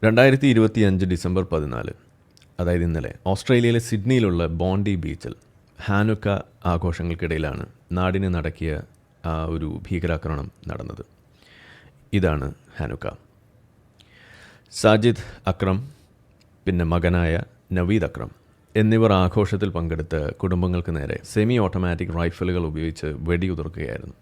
2025 December 14, അതായത് ഇന്നലെ ഓസ്ട്രേലിയയിലെ സിഡ്നിയിലുള്ള ബോണ്ടി ബീച്ചിൽ ഹാനുക്ക ആഘോഷങ്ങൾക്കിടയിലാണ് നാടിനെ നടക്കിയ ആ ഒരു ഭീകരാക്രമണം നടന്നത്. ഇതാണ് ഹാനുക്ക. സാജിദ് അക്രം, പിന്നെ മകനായ നവീദ് അക്രം എന്നിവർ ആഘോഷത്തിൽ പങ്കെടുത്ത് കുടുംബങ്ങൾക്ക് നേരെ സെമി ഓട്ടോമാറ്റിക് റൈഫിളുകൾ ഉപയോഗിച്ച് വെടിയുതിർക്കുകയായിരുന്നു.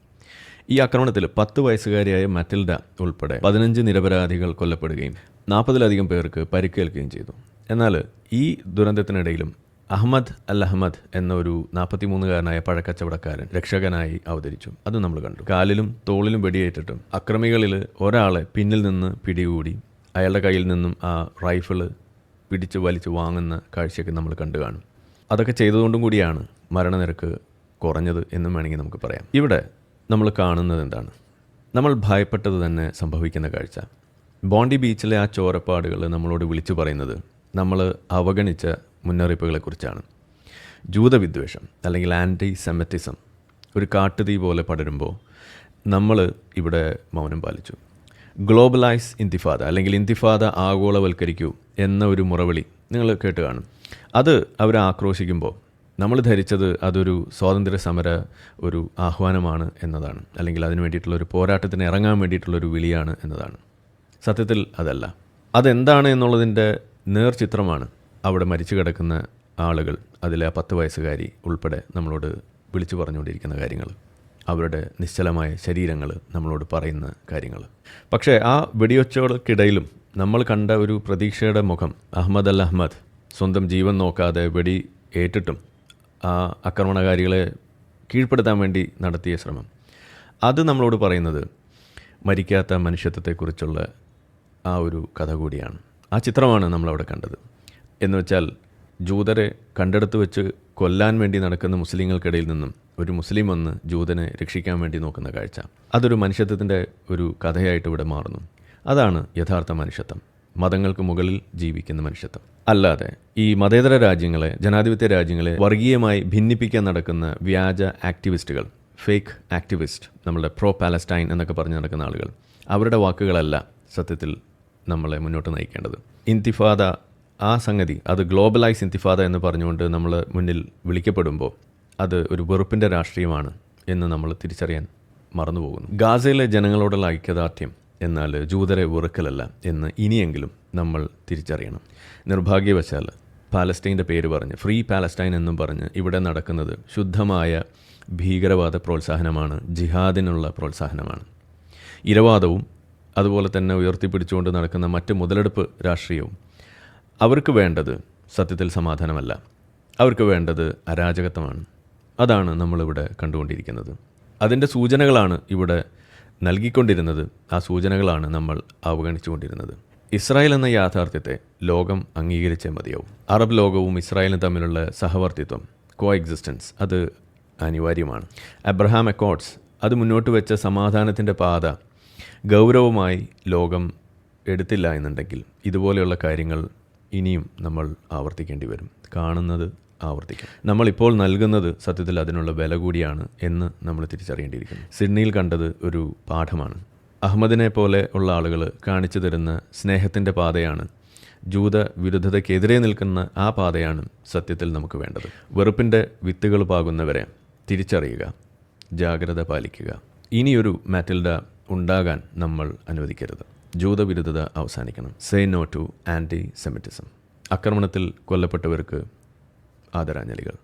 ഈ ആക്രമണത്തിൽ 10 വയസ്സുകാരിയായ മറ്റിൽഡ ഉൾപ്പെടെ 15 നിരപരാധികൾ കൊല്ലപ്പെടുകയും 40-ലധികം പേർക്ക് പരിക്കേൽക്കുകയും ചെയ്തു. എന്നാൽ ഈ ദുരന്തത്തിനിടയിലും അഹമ്മദ് അൽ അഹമ്മദ് എന്ന ഒരു 43-കാരനായ പഴക്കച്ചവടക്കാരൻ രക്ഷകനായി അവതരിച്ചു. അത് നമ്മൾ കണ്ടു. കാലിലും തോളിലും വെടിയേറ്റിട്ടും അക്രമികളിൽ ഒരാളെ പിന്നിൽ നിന്ന് പിടികൂടി അയാളുടെ കയ്യിൽ നിന്നും ആ റൈഫിള് പിടിച്ച് വലിച്ച് വാങ്ങുന്ന കാഴ്ചയൊക്കെ നമ്മൾ കണ്ടു കാണും. അതൊക്കെ ചെയ്തതുകൊണ്ടും കൂടിയാണ് മരണനിരക്ക് കുറഞ്ഞത് എന്നും വേണമെങ്കിൽ നമുക്ക് പറയാം. ഇവിടെ നമ്മൾ കാണുന്നത് എന്താണ്? നമ്മൾ ഭയപ്പെട്ടത് തന്നെ സംഭവിക്കുന്ന കാഴ്ച. ബോണ്ടി ബീച്ചിലെ ആ ചോരപ്പാടുകൾ നമ്മളോട് വിളിച്ചു പറയുന്നത് നമ്മൾ അവഗണിച്ച മുന്നറിയിപ്പുകളെക്കുറിച്ചാണ്. ജൂതവിദ്വേഷം അല്ലെങ്കിൽ ആൻറ്റി സെമറ്റിസം ഒരു കാട്ടുതീ പോലെ പടരുമ്പോൾ നമ്മൾ ഇവിടെ മൗനം പാലിച്ചു. ഗ്ലോബലൈസ് ഇന്തിഫാദ അല്ലെങ്കിൽ ഇന്തിഫാദ ആഗോളവൽക്കരിക്കൂ എന്ന ഒരു മുറവിളി നിങ്ങൾ കേട്ട് കാണും. അത് അവരെ ആക്രോശിക്കുമ്പോൾ നമ്മൾ ധരിച്ചത് അതൊരു സ്വാതന്ത്ര്യ സമര ഒരു ആഹ്വാനമാണ് എന്നതാണ്, അല്ലെങ്കിൽ അതിന് വേണ്ടിയിട്ടുള്ള ഒരു പോരാട്ടത്തിന് ഇറങ്ങാൻ വേണ്ടിയിട്ടുള്ളൊരു വിളിയാണ് എന്നതാണ്. സത്യത്തിൽ അതല്ല. അതെന്താണ് എന്നുള്ളതിൻ്റെ നേർചിത്രമാണ് അവിടെ മരിച്ചു കിടക്കുന്ന ആളുകൾ, അതിലെ ആ 10 വയസ്സുകാരി ഉൾപ്പെടെ നമ്മളോട് വിളിച്ചു പറഞ്ഞുകൊണ്ടിരിക്കുന്ന കാര്യങ്ങൾ, അവരുടെ നിശ്ചലമായ ശരീരങ്ങൾ നമ്മളോട് പറയുന്ന കാര്യങ്ങൾ. പക്ഷേ ആ വെടിയൊച്ചകൾക്കിടയിലും നമ്മൾ കണ്ട ഒരു പ്രതീക്ഷയുടെ മുഖം, അഹമ്മദ് അൽ അഹമ്മദ് സ്വന്തം ജീവൻ നോക്കാതെ വെടി ഏറ്റിട്ടും ആ ആക്രമണകാരികളെ കീഴ്പ്പെടുത്താൻ വേണ്ടി നടത്തിയ ശ്രമം, അത് നമ്മളോട് പറയുന്നത് മരിക്കാത്ത മനുഷ്യത്വത്തെക്കുറിച്ചുള്ള ആ ഒരു കഥ കൂടിയാണ്. ആ ചിത്രമാണ് നമ്മളവിടെ കണ്ടത്. എന്ന് വെച്ചാൽ ജൂതരെ കണ്ടെടുത്ത് വെച്ച് കൊല്ലാൻ വേണ്ടി നടക്കുന്ന മുസ്ലിങ്ങൾക്കിടയിൽ നിന്നും ഒരു മുസ്ലിം വന്ന് ജൂതനെ രക്ഷിക്കാൻ വേണ്ടി നോക്കുന്ന കാഴ്ച, അതൊരു മനുഷ്യത്വത്തിൻ്റെ ഒരു കഥയായിട്ട് ഇവിടെ മാറുന്നു. അതാണ് യഥാർത്ഥ മനുഷ്യത്വം, മതങ്ങൾക്ക് മുകളിൽ ജീവിക്കുന്ന മനുഷ്യത്വം. അല്ലാതെ ഈ മതേതര രാജ്യങ്ങളെ, ജനാധിപത്യ രാജ്യങ്ങളെ വർഗീയമായി ഭിന്നിപ്പിക്കാൻ നടക്കുന്ന വ്യാജ ആക്ടിവിസ്റ്റുകൾ, ഫേക്ക് ആക്ടിവിസ്റ്റ്, നമ്മളുടെ പ്രോ പാലസ്റ്റൈൻ എന്നൊക്കെ പറഞ്ഞ് നടക്കുന്ന ആളുകൾ, അവരുടെ വാക്കുകളല്ല സത്യത്തിൽ നമ്മളെ മുന്നോട്ട് നയിക്കേണ്ടത്. ഇന്തിഫാദ, ആ സംഗതി, അത് ഗ്ലോബലൈസ് ഇന്തിഫാദ എന്ന് പറഞ്ഞുകൊണ്ട് നമ്മൾ മുന്നിൽ വിളിക്കപ്പെടുമ്പോൾ അത് ഒരു വെറുപ്പിൻ്റെ രാഷ്ട്രീയമാണ് എന്ന് നമ്മൾ തിരിച്ചറിയാൻ മറന്നുപോകുന്നു. ഗാസയിലെ ജനങ്ങളോടുള്ള ഐക്യദാർഢ്യം എന്നാൽ ജൂതരെ വെറുക്കലല്ല എന്ന് ഇനിയെങ്കിലും നമ്മൾ തിരിച്ചറിയണം. നിർഭാഗ്യവശാൽ പാലസ്റ്റൈൻ്റെ പേര് പറഞ്ഞ്, ഫ്രീ പാലസ്റ്റൈൻ എന്നും പറഞ്ഞ് ഇവിടെ നടക്കുന്നത് ശുദ്ധമായ ഭീകരവാദ പ്രോത്സാഹനമാണ്, ജിഹാദിനുള്ള പ്രോത്സാഹനമാണ്. ഇരവാദവും അതുപോലെ തന്നെ ഉയർത്തിപ്പിടിച്ചുകൊണ്ട് നടക്കുന്ന മറ്റ് മുതലെടുപ്പ് രാഷ്ട്രീയവും. അവർക്ക് വേണ്ടത് സത്യത്തിൽ സമാധാനമല്ല, അവർക്ക് വേണ്ടത് അരാജകത്വമാണ്. അതാണ് നമ്മളിവിടെ കണ്ടുകൊണ്ടിരിക്കുന്നത്. അതിൻ്റെ സൂചനകളാണ് ഇവിടെ നൽകിക്കൊണ്ടിരുന്നത്, ആ സൂചനകളാണ് നമ്മൾ അവഗണിച്ചുകൊണ്ടിരുന്നത്. ഇസ്രായേൽ എന്ന യാഥാർത്ഥ്യത്തെ ലോകം അംഗീകരിച്ചേ മതിയാവും. അറബ് ലോകവും ഇസ്രായേലും തമ്മിലുള്ള സഹവർത്തിത്വം, കോ എക്സിസ്റ്റൻസ്, അത് അനിവാര്യമാണ്. അബ്രഹാം അക്കോർഡ്സ്, അത് മുന്നോട്ട് വെച്ച സമാധാനത്തിൻ്റെ പാത ഗൗരവമായി ലോകം എടുത്തില്ല എന്നുണ്ടെങ്കിൽ ഇതുപോലെയുള്ള കാര്യങ്ങൾ ഇനിയും നമ്മൾ ആവർത്തിക്കേണ്ടി വരും. കാണുന്നത് ആവർത്തിക്കും. നമ്മളിപ്പോൾ നൽകുന്നത് സത്യത്തിൽ അതിനുള്ള വില കൂടിയാണ് എന്ന് നമ്മൾ തിരിച്ചറിയേണ്ടിയിരിക്കുന്നു. സിഡ്നിയിൽ കണ്ടത് ഒരു പാഠമാണ്. അഹമ്മദിനെ പോലെ ഉള്ള ആളുകൾ കാണിച്ചു തരുന്ന സ്നേഹത്തിൻ്റെ പാതയാണ്, ജൂത വിരുദ്ധതയ്ക്കെതിരെ നിൽക്കുന്ന ആ പാതയാണ് സത്യത്തിൽ നമുക്ക് വേണ്ടത്. വെറുപ്പിൻ്റെ വിത്തുകൾ പാകുന്നവരെ തിരിച്ചറിയുക, ജാഗ്രത പാലിക്കുക. ഇനിയൊരു മാറ്റിൽഡ ഉണ്ടാകാൻ നമ്മൾ അനുവദിക്കരുത്. ജൂതവിരുദ്ധത അവസാനിക്കണം. Say no to antisemitism. ആക്രമണത്തിൽ കൊല്ലപ്പെട്ടവർക്ക് ആദരാഞ്ജലികൾ.